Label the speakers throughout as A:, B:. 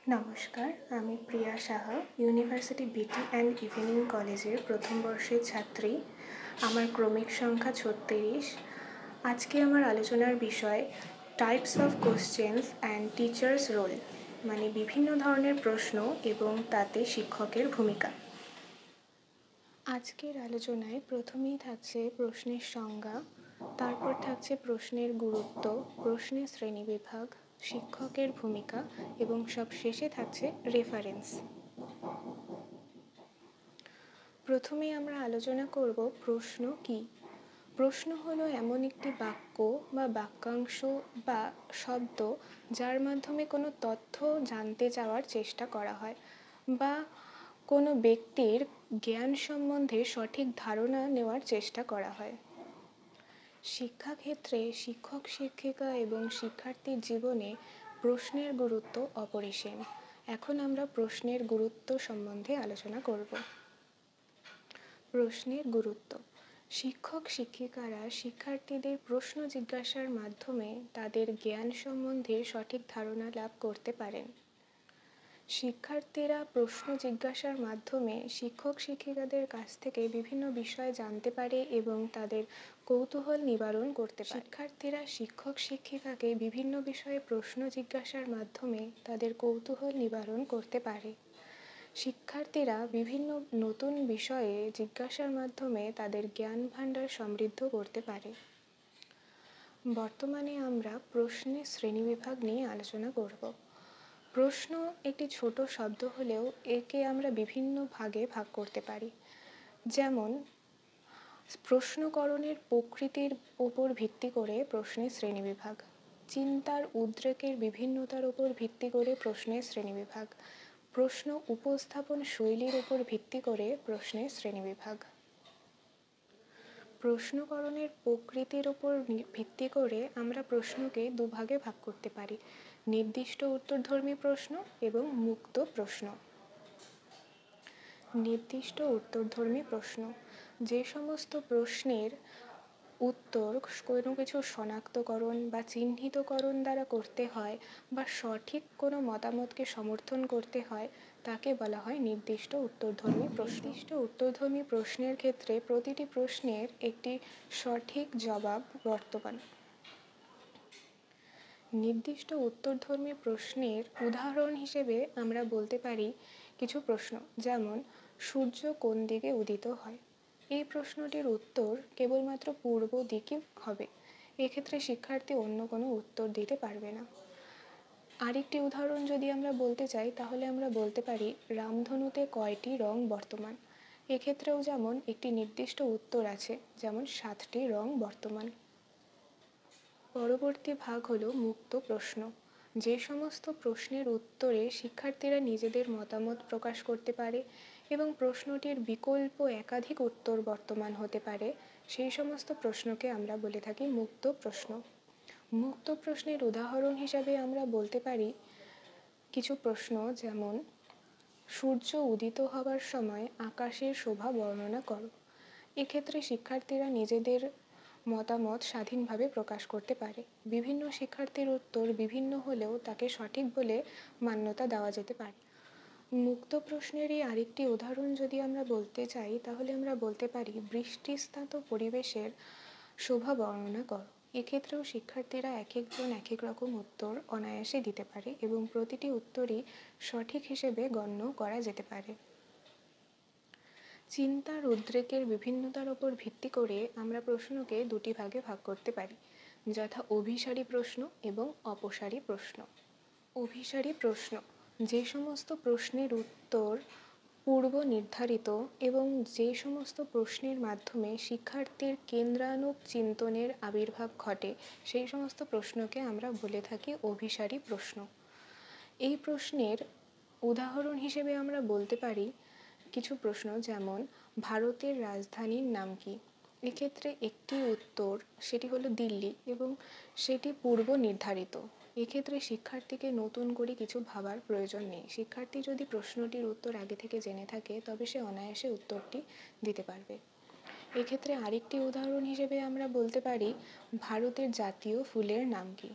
A: নমস্কার, আমি প্রিয়া সাহা, ইউনিভার্সিটি বিটি অ্যান্ড ইভিনিং কলেজের প্রথম বর্ষের ছাত্রী। আমার ক্রমিক সংখ্যা 36। আজকে আমার আলোচনার বিষয় types of questions and teachers role, মানে বিভিন্ন ধরনের প্রশ্ন এবং তাতে শিক্ষকের ভূমিকা। আজকের আলোচনায় প্রথমেই থাকছে প্রশ্নের সংজ্ঞা, তারপর থাকছে প্রশ্নের গুরুত্ব, প্রশ্নের শ্রেণীবিভাগ, শিক্ষকের ভূমিকা এবং সব শেষে থাকছে রেফারেন্স। প্রথমেই আমরা আলোচনা করব প্রশ্ন কি। প্রশ্ন হলো এমন একটি বাক্য বা বাক্যাংশ বা শব্দ যার মাধ্যমে কোনো তথ্য জানতে চাওয়ার চেষ্টা করা হয় বা কোনো ব্যক্তির জ্ঞান সম্বন্ধে সঠিক ধারণা নেওয়ার চেষ্টা করা হয়। শিক্ষাক্ষেত্রে শিক্ষক শিক্ষিকা এবং শিক্ষার্থীর জীবনে প্রশ্নের গুরুত্ব অপরিসীম। এখন আমরা প্রশ্নের গুরুত্ব সম্বন্ধে আলোচনা করব। প্রশ্নের গুরুত্ব। শিক্ষক শিক্ষিকারা শিক্ষার্থীদের প্রশ্ন জিজ্ঞাসার মাধ্যমে তাদের জ্ঞান সম্বন্ধে সঠিক ধারণা লাভ করতে পারেন। শিক্ষার্থীরা প্রশ্ন জিজ্ঞাসার মাধ্যমে শিক্ষক শিক্ষিকাদের কাছ থেকে বিভিন্ন বিষয় জানতে পারে এবং তাদের কৌতূহল নিবারণ করতে পারে। শিক্ষার্থীরা শিক্ষক শিক্ষিকাকে বিভিন্ন বিষয়ে প্রশ্ন জিজ্ঞাসার মাধ্যমে তাদের কৌতূহল নিবারণ করতে পারে। শিক্ষার্থীরা বিভিন্ন নতুন বিষয়ে জিজ্ঞাসার মাধ্যমে তাদের জ্ঞান ভাণ্ডার সমৃদ্ধ করতে পারে। বর্তমানে আমরা প্রশ্নের শ্রেণীবিভাগ নিয়ে আলোচনা করব। প্রশ্ন একটি ছোট শব্দ হলেও একে আমরা বিভিন্ন ভাগে ভাগ করতে পারি। যেমন প্রশ্নকরণের প্রকৃতির উপর ভিত্তি করে প্রশ্নের শ্রেণীবিভাগ, চিন্তার উদ্রেকের বিভিন্নতার উপর ভিত্তি করে প্রশ্নের শ্রেণীবিভাগ, প্রশ্ন উপস্থাপন শৈলীর উপর ভিত্তি করে প্রশ্নের শ্রেণীবিভাগ। প্রশ্নকরণের প্রকৃতির উপর ভিত্তি করে আমরা প্রশ্নকে দুভাগে ভাগ করতে পারি: নির্দিষ্ট উত্তরধর্মী প্রশ্ন এবং মুক্ত প্রশ্ন। নির্দিষ্ট উত্তরধর্মী প্রশ্ন: যে সমস্ত প্রশ্নের উত্তর কোনো কিছু শনাক্তকরণ বা চিহ্নিতকরণ দ্বারা করতে হয় বা সঠিক কোনো মতামতকে সমর্থন করতে হয় তাকে বলা হয় নির্দিষ্ট উত্তরধর্মী প্রশ্ন। নির্দিষ্ট উত্তরধর্মী প্রশ্নের ক্ষেত্রে প্রতিটি প্রশ্নের একটি সঠিক জবাব বর্তমান। নির্দিষ্ট উত্তরধর্মী প্রশ্নের উদাহরণ হিসেবে আমরা বলতে পারি কিছু প্রশ্ন, যেমন সূর্য কোন দিকে উদিত হয়। এই প্রশ্নটির উত্তর কেবলমাত্র পূর্ব দিকে হবে। এক্ষেত্রে শিক্ষার্থী অন্য কোনো উত্তর দিতে পারবে না। আরেকটি উদাহরণ যদি আমরা বলতে চাই তাহলে আমরা বলতে পারি রামধনুতে কয়টি রং বর্তমান। এক্ষেত্রেও যেমন একটি নির্দিষ্ট উত্তর আছে, যেমন 7টি রং বর্তমান। পরবর্তী ভাগ হলো মুক্ত প্রশ্ন। যে সমস্ত প্রশ্নের উত্তরে শিক্ষার্থীরা নিজেদের মতামত প্রকাশ করতে পারে এবং প্রশ্নটির বিকল্প একাধিক উত্তর বর্তমান হতে পারে, সেই সমস্ত প্রশ্নকে আমরা বলে থাকি মুক্ত প্রশ্ন। মুক্ত প্রশ্নের উদাহরণ হিসাবে আমরা বলতে পারি কিছু প্রশ্ন, যেমন সূর্য উদিত হবার সময় আকাশের শোভা বর্ণনা করো। এক্ষেত্রে শিক্ষার্থীরা নিজেদের মতামত স্বাধীনভাবে প্রকাশ করতে পারে। বিভিন্ন শিক্ষার্থীর উত্তর বিভিন্ন হলেও তাকে সঠিক বলে মান্যতা দেওয়া যেতে পারে। মুক্ত প্রশ্নেরই আরেকটি উদাহরণ যদি আমরা বলতে চাই তাহলে আমরা বলতে পারি বৃষ্টিস্নাত পরিবেশের শোভা বর্ণনা করো। এক্ষেত্রেও শিক্ষার্থীরা এক একজন এক এক রকম উত্তর অনায়াসে দিতে পারে এবং প্রতিটি উত্তরই সঠিক হিসেবে গণ্য করা যেতে পারে। চিন্তার উদ্রেকের বিভিন্নতার উপর ভিত্তি করে আমরা প্রশ্নকে দুটি ভাগে ভাগ করতে পারি, যথা অভিসারী প্রশ্ন এবং অপসারী প্রশ্ন। অভিসারী প্রশ্ন: যে সমস্ত প্রশ্নের উত্তর পূর্ব নির্ধারিত এবং যে সমস্ত প্রশ্নের মাধ্যমে শিক্ষার্থীর কেন্দ্রানুগ চিন্তনের আবির্ভাব ঘটে সেই সমস্ত প্রশ্নকে আমরা বলে থাকি অভিসারী প্রশ্ন। এই প্রশ্নের উদাহরণ হিসেবে আমরা বলতে পারি কিছু প্রশ্ন, যেমন ভারতের রাজধানীর নাম কি। এক্ষেত্রে একটি উত্তর, সেটি হলো দিল্লি, এবং সেটি পূর্ব নির্ধারিত। এক্ষেত্রে শিক্ষার্থীকে নতুন করে কিছু ভাবার প্রয়োজন নেই। শিক্ষার্থী যদি প্রশ্নটির উত্তর আগে থেকে জেনে থাকে তবে সে অনায়াসে উত্তরটি দিতে পারবে। এক্ষেত্রে আরেকটি উদাহরণ হিসেবে আমরা বলতে পারি ভারতের জাতীয় ফুলের নাম কি।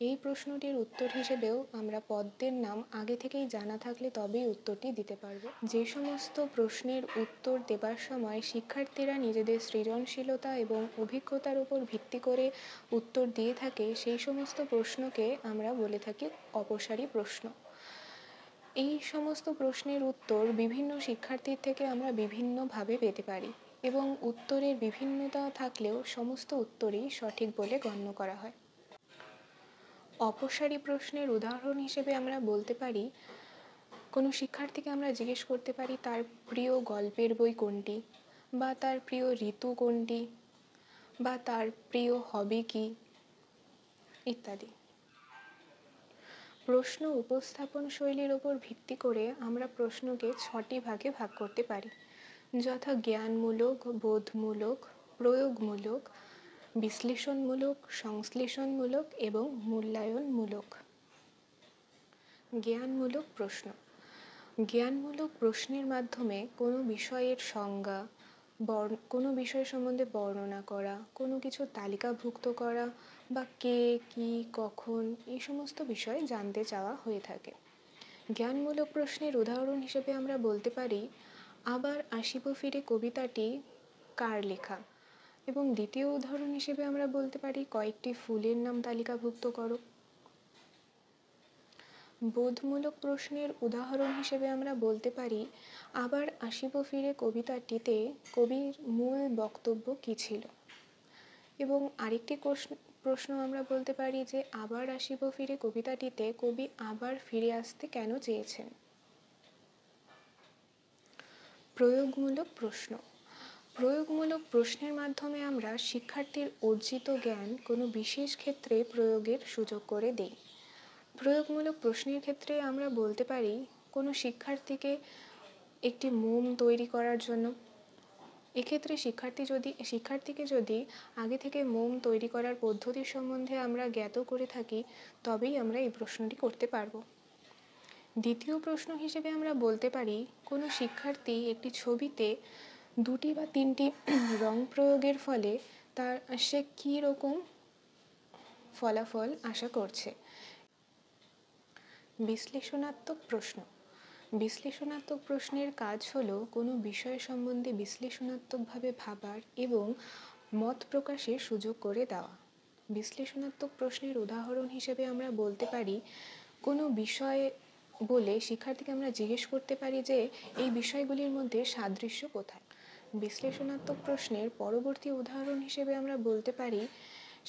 A: এই প্রশ্নটির উত্তর হিসেবেও আমরা পদ্মের নাম আগে থেকেই জানা থাকলে তবেই উত্তরটি দিতে পারবো। যে সমস্ত প্রশ্নের উত্তর দেবার সময় শিক্ষার্থীরা নিজেদের সৃজনশীলতা এবং অভিজ্ঞতার উপর ভিত্তি করে উত্তর দিয়ে থাকে, সেই সমস্ত প্রশ্নকে আমরা বলে থাকি অপসারী প্রশ্ন। এই সমস্ত প্রশ্নের উত্তর বিভিন্ন শিক্ষার্থীর থেকে আমরা বিভিন্নভাবে পেতে পারি এবং উত্তরের বিভিন্নতা থাকলেও সমস্ত উত্তরই সঠিক বলে গণ্য করা হয়। অপসারী প্রশ্নের উদাহরণ হিসেবে আমরা বলতে পারি, কোনো শিক্ষার্থীকে আমরা জিজ্ঞেস করতে পারি তার প্রিয় গল্পের বই কোনটি, বা তার প্রিয় ঋতু কোনটি, বা তার প্রিয় হবি কী ইত্যাদি। প্রশ্ন উপস্থাপন শৈলীর ওপর ভিত্তি করে আমরা প্রশ্নকে 6টি ভাগে ভাগ করতে পারি, যথা জ্ঞানমূলক, বোধমূলক, প্রয়োগমূলক, বিশ্লেষণমূলক, সংশ্লেষণমূলক এবং মূল্যায়নমূলক। জ্ঞানমূলক প্রশ্ন। জ্ঞানমূলক প্রশ্নের মাধ্যমে কোনো বিষয়ের সংজ্ঞা, কোনো বিষয় সম্বন্ধে বর্ণনা করা, কোনো কিছু তালিকাভুক্ত করা বা কে, কি, কখন এই সমস্ত বিষয় জানতে চাওয়া হয়ে থাকে। জ্ঞানমূলক প্রশ্নের উদাহরণ হিসেবে আমরা বলতে পারি, আবার আসিব ফিরে কবিতাটি কার লেখা, এবং দ্বিতীয় উদাহরণ হিসেবে আমরা বলতে পারি কয়েকটি ফুলের নাম তালিকাভুক্ত করো। বোধমূলক প্রশ্নের উদাহরণ হিসেবে আমরা বলতে পারি, আবার আসিব ফিরে কবিতাটিতে কবির মূল বক্তব্য কী ছিল। এবং আরেকটি প্রশ্ন আমরা বলতে পারি যে আবার আসিব ফিরে কবিতাটিতে কবি আবার ফিরে আসতে কেন চেয়েছেন। প্রয়োগমূলক প্রশ্ন। প্রয়োগমূলক প্রশ্নের মাধ্যমে আমরা শিক্ষার্থীর অর্জিত জ্ঞান কোনো বিশেষ ক্ষেত্রে প্রয়োগের সুযোগ করে দিই। প্রয়োগমূলক প্রশ্নের ক্ষেত্রে আমরা বলতে পারি, কোনো শিক্ষার্থীকে একটি মোম তৈরি করার জন্য, এক্ষেত্রে শিক্ষার্থীকে যদি আগে থেকে মোম তৈরি করার পদ্ধতি সম্বন্ধে আমরা জ্ঞাত করে থাকি, তবেই আমরা এই প্রশ্নটি করতে পারবো। দ্বিতীয় প্রশ্ন হিসেবে আমরা বলতে পারি, কোনো শিক্ষার্থী একটি ছবিতে 2টি বা 3টি রং প্রয়োগের ফলে সে কী রকম ফলাফল আশা করছে। বিশ্লেষণাত্মক প্রশ্ন। বিশ্লেষণাত্মক প্রশ্নের কাজ হলো কোনো বিষয় সম্বন্ধে বিশ্লেষণাত্মকভাবে ভাবার এবং মত প্রকাশের সুযোগ করে দেওয়া। বিশ্লেষণাত্মক প্রশ্নের উদাহরণ হিসেবে আমরা বলতে পারি, কোনো বিষয় বলে শিক্ষার্থীকে আমরা জিজ্ঞেস করতে পারি যে এই বিষয়গুলির মধ্যে সাদৃশ্য কোথায়। বিশ্লেষণাত্মক প্রশ্নের পরবর্তী উদাহরণ হিসেবে আমরা বলতে পারি,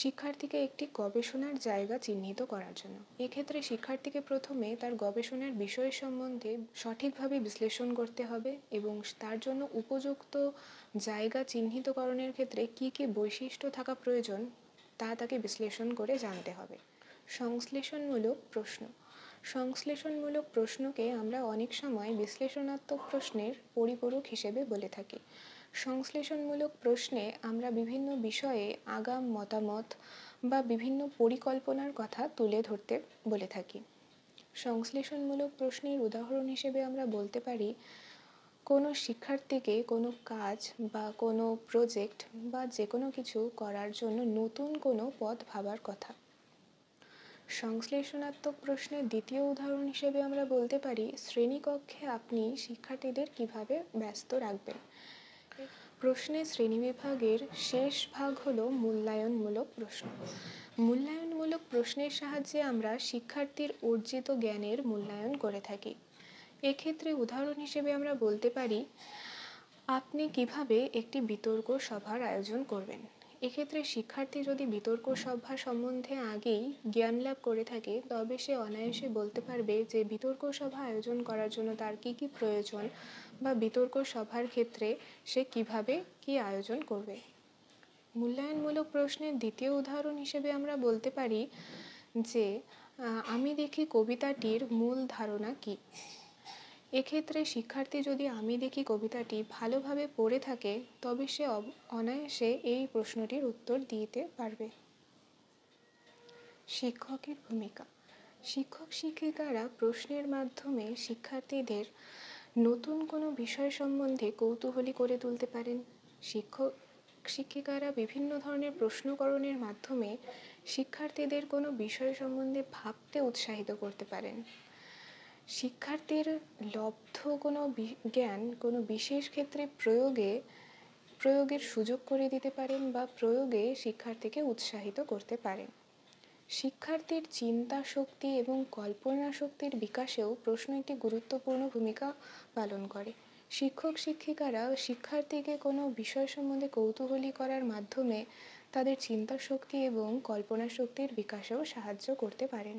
A: শিক্ষার্থীকে একটি গবেষণার জায়গা চিহ্নিত করার জন্য। এক্ষেত্রে শিক্ষার্থীকে প্রথমে তার গবেষণার বিষয় সম্বন্ধে সঠিকভাবে বিশ্লেষণ করতে হবে এবং তার জন্য উপযুক্ত জায়গা চিহ্নিতকরণের ক্ষেত্রে কী কী বৈশিষ্ট্য থাকা প্রয়োজন তা তাকে বিশ্লেষণ করে জানতে হবে। সংশ্লেষণমূলক প্রশ্ন। সংশ্লেষণমূলক প্রশ্নকে আমরা অনেক সময় বিশ্লেষণাত্মক প্রশ্নের পরিপূরক হিসেবে বলে থাকি। সংশ্লেষণমূলক প্রশ্নে আমরা বিভিন্ন বিষয়ে আগাম মতামত বা বিভিন্ন পরিকল্পনার কথা তুলে ধরতে বলে থাকি। সংশ্লেষণমূলক প্রশ্নের উদাহরণ হিসেবে আমরা বলতে পারি, কোনো শিক্ষার্থীকে কোনো কাজ বা কোনো প্রজেক্ট বা যে কোনো কিছু করার জন্য নতুন কোনো পথ ভাবার কথা। সংশ্লেষণাত্মক প্রশ্নের দ্বিতীয় উদাহরণ হিসেবে আমরা বলতে পারি, শ্রেণীকক্ষে আপনি শিক্ষার্থীদের কিভাবে ব্যস্ত রাখবেন। প্রশ্নের শ্রেণীবিভাগের শেষ ভাগ হলো মূল্যায়নমূলক প্রশ্ন। মূল্যায়নমূলক প্রশ্নের সাহায্যে আমরা শিক্ষার্থীর অর্জিত জ্ঞানের মূল্যায়ন করে থাকি। এক্ষেত্রে উদাহরণ হিসেবে আমরা বলতে পারি, আপনি কিভাবে একটি বিতর্ক সভার আয়োজন করবেন। এক্ষেত্রে শিক্ষার্থী যদি বিতর্ক সভা সম্বন্ধে আগেই জ্ঞান লাভ করে থাকে, তবে সে অনায়াসে বলতে পারবে যে বিতর্ক সভা আয়োজন করার জন্য তার কী কী প্রয়োজন বা বিতর্ক সভার ক্ষেত্রে সে কিভাবে কি আয়োজন করবে। মূল্যায়নমূলক প্রশ্নের দ্বিতীয় উদাহরণ হিসেবে আমরা বলতে পারি যে আমি দেখি কবিতাটির মূল ধারণা কী। এক্ষেত্রে শিক্ষার্থী যদি আমি দেখি কবিতাটি ভালোভাবে পড়ে থাকে, তবে সে অনায়াসে এই প্রশ্নটির উত্তর দিতে পারবে। শিক্ষকের ভূমিকা। শিক্ষক শিক্ষিকারা প্রশ্নের মাধ্যমে শিক্ষার্থীদের নতুন কোনো বিষয় সম্বন্ধে কৌতূহলী করে তুলতে পারেন। শিক্ষক শিক্ষিকারা বিভিন্ন ধরনের প্রশ্নকরণের মাধ্যমে শিক্ষার্থীদের কোনো বিষয় সম্বন্ধে ভাবতে উৎসাহিত করতে পারেন। শিক্ষার্থীর লব্ধ কোনো জ্ঞান কোনো বিশেষ ক্ষেত্রে প্রয়োগের সুযোগ করে দিতে পারেন বা প্রয়োগে শিক্ষার্থীকে উৎসাহিত করতে পারেন। শিক্ষার্থীর চিন্তা শক্তি এবং কল্পনা শক্তির বিকাশেও প্রশ্ন একটি গুরুত্বপূর্ণ ভূমিকা পালন করে। শিক্ষক শিক্ষিকারা শিক্ষার্থীকে কোনো বিষয় সম্বন্ধে কৌতূহলী করার মাধ্যমে তাদের চিন্তা শক্তি এবং কল্পনা শক্তির বিকাশেও সাহায্য করতে পারেন।